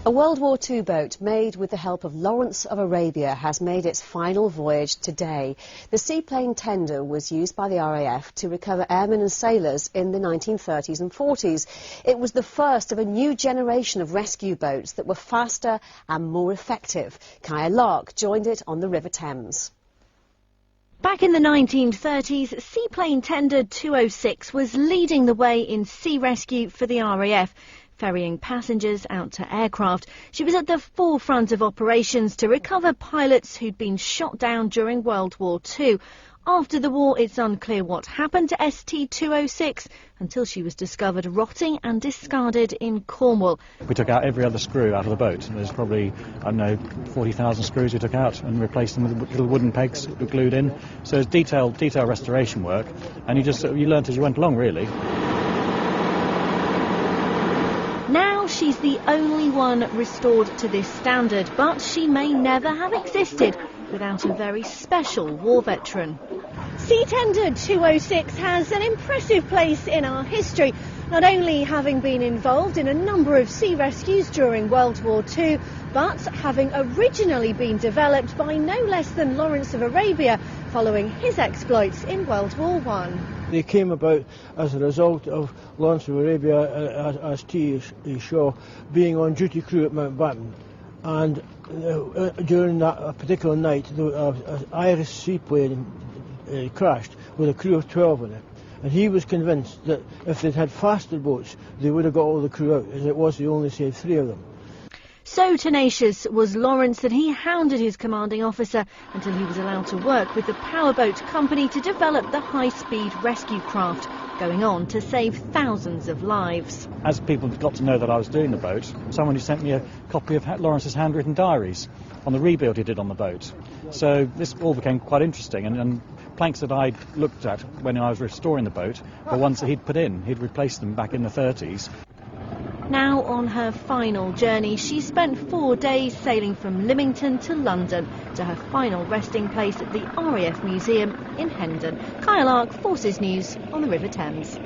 A World War II boat made with the help of Lawrence of Arabia has made its final voyage today. The Seaplane tender was used by the RAF to recover airmen and sailors in the 1930s and 40s. It was the first of a new generation of rescue boats that were faster and more effective. Kaya Lark joined it on the River Thames. Back in the 1930s, Seaplane Tender 206 was leading the way in sea rescue for the RAF, ferrying passengers out to aircraft. She was at the forefront of operations to recover pilots who'd been shot down during World War II. After the war, it's unclear what happened to ST-206 until she was discovered rotting and discarded in Cornwall. We took out every other screw out of the boat. There's probably, 40,000 screws we took out and replaced them with little wooden pegs that were glued in. So it's detailed restoration work, and you learnt as you went along, really. Now she's the only one restored to this standard, but she may never have existed without a very special war veteran. Sea Tender 206 has an impressive place in our history, not only having been involved in a number of sea rescues during World War II, but having originally been developed by no less than Lawrence of Arabia following his exploits in World War I. They came about as a result of Lawrence of Arabia as T. Shaw being on duty crew at Mountbatten. And during that particular night, an Irish seaplane crashed with a crew of 12 in it. And he was convinced that if they'd had faster boats, they would have got all the crew out. As it was, they only saved 3 of them. So tenacious was Lawrence that he hounded his commanding officer until he was allowed to work with the powerboat company to develop the high-speed rescue craft, going on to save thousands of lives. As people got to know that I was doing the boat, someone who sent me a copy of Lawrence's handwritten diaries on the rebuild he did on the boat. So this all became quite interesting, and planks that I'd looked at when I was restoring the boat were ones that he'd put in. He'd replaced them back in the 30s. Now on her final journey, she spent 4 days sailing from Lymington to London to her final resting place at the RAF Museum in Hendon. Kaya Lark, Forces News on the River Thames.